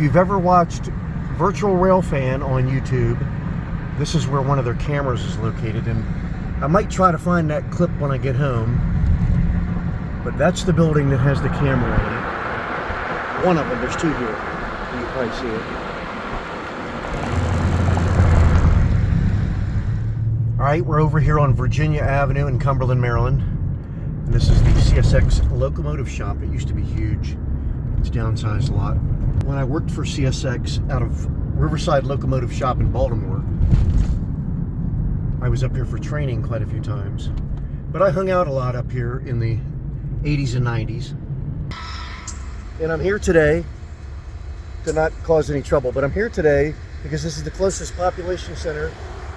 you've ever watched Virtual Railfan on YouTube, this is where one of their cameras is located, and I might try to find that clip when I get home. But that's the building that has the camera on it. One of them, there's two here. You can probably see it. Alright, we're over here on Virginia Avenue in Cumberland, Maryland. And this is the CSX locomotive shop. It used to be huge. It's downsized a lot. When I worked for CSX out of Riverside Locomotive Shop in Baltimore, I was up here for training quite a few times. But I hung out a lot up here in the 80s and 90s. And I'm here today to not cause any trouble, but I'm here today because this is the closest population center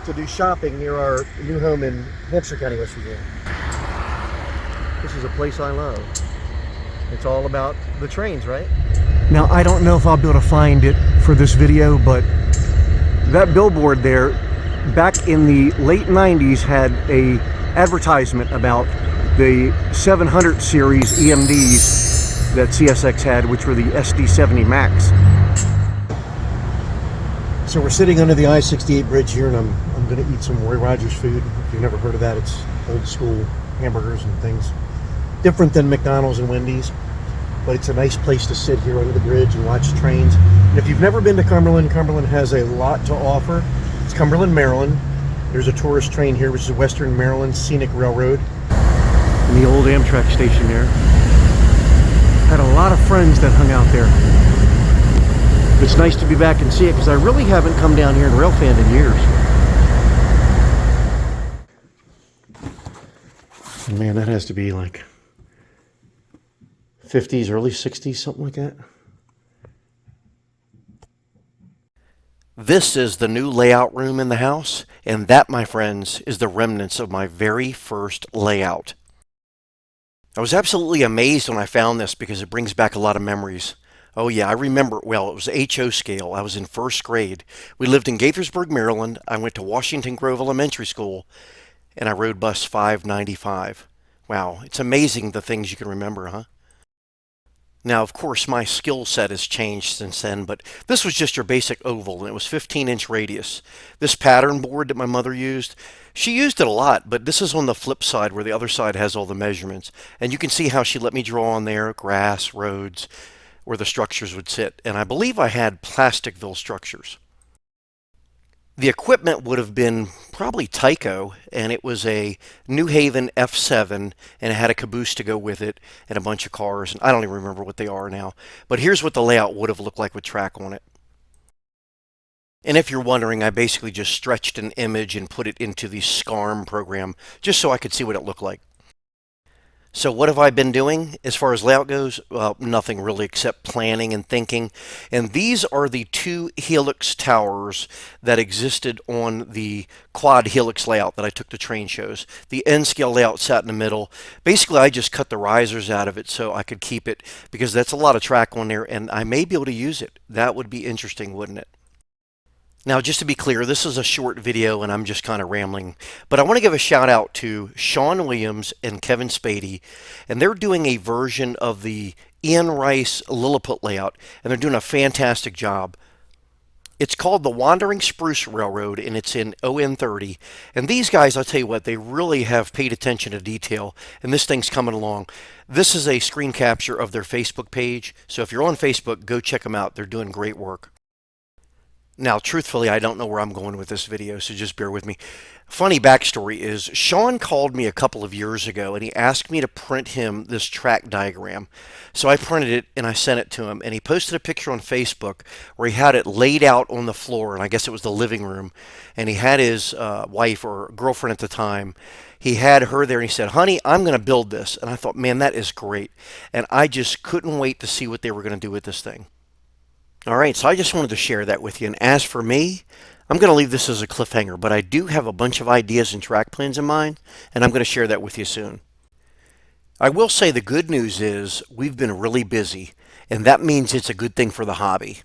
to do shopping near our new home in Hampshire County, West Virginia. This is a place I love. It's all about the trains, right? Now, I don't know if I'll be able to find it for this video, but that billboard there, back in the late 90s, had a advertisement about the 700 series EMDs that CSX had, which were the SD70 Max. So we're sitting under the I-68 bridge here, and I'm going to eat some Roy Rogers food. If you've never heard of that, it's old school hamburgers and things. Different than McDonald's and Wendy's, but it's a nice place to sit here under the bridge and watch trains. And if you've never been to Cumberland, Cumberland has a lot to offer. It's Cumberland, Maryland. There's a tourist train here, which is Western Maryland Scenic Railroad. And the old Amtrak station there. Had a lot of friends that hung out there. It's nice to be back and see it, because I really haven't come down here and railfanned in years. And man, that has to be like 50s, early 60s, something like that. This is the new layout room in the house, and that, my friends, is the remnants of my very first layout. I was absolutely amazed when I found this because it brings back a lot of memories. Oh yeah, I remember it well. It was HO scale. I was in first grade. We lived in Gaithersburg, Maryland. I went to Washington Grove Elementary School, and I rode bus 595. Wow, it's amazing the things you can remember, huh? Now, of course, my skill set has changed since then, but this was just your basic oval, and it was 15-inch radius. This pattern board that my mother used, she used it a lot, but this is on the flip side where the other side has all the measurements. And you can see how she let me draw on there, grass, roads, where the structures would sit. And I believe I had Plasticville structures. The equipment would have been probably Tyco, and it was a New Haven F7, and it had a caboose to go with it, and a bunch of cars, and I don't even remember what they are now. But here's what the layout would have looked like with track on it. And if you're wondering, I basically just stretched an image and put it into the SCARM program, just so I could see what it looked like. So what have I been doing as far as layout goes? Well, nothing really except planning and thinking. And these are the two helix towers that existed on the quad helix layout that I took to train shows. The N-scale layout sat in the middle. Basically, I just cut the risers out of it so I could keep it, because that's a lot of track on there, and I may be able to use it. That would be interesting, wouldn't it? Now, just to be clear, this is a short video and I'm just kind of rambling, but I want to give a shout out to Sean Williams and Kevin Spady, and they're doing a version of the Ian Rice Lilliput layout, and they're doing a fantastic job. It's called the Wandering Spruce Railroad, and it's in ON30, and these guys, I'll tell you what, they really have paid attention to detail, and this thing's coming along. This is a screen capture of their Facebook page, so if you're on Facebook, go check them out. They're doing great work. Now, truthfully, I don't know where I'm going with this video, so just bear with me. Funny backstory is, Sean called me a couple of years ago, and he asked me to print him this track diagram. So I printed it, and I sent it to him, and he posted a picture on Facebook where he had it laid out on the floor, and I guess it was the living room, and he had his wife or girlfriend at the time. He had her there, and he said, "Honey, I'm going to build this." And I thought, man, that is great. And I just couldn't wait to see what they were going to do with this thing. All right, so I just wanted to share that with you. And as for me, I'm going to leave this as a cliffhanger, but I do have a bunch of ideas and track plans in mind, and I'm going to share that with you soon. I will say the good news is we've been really busy, and that means it's a good thing for the hobby.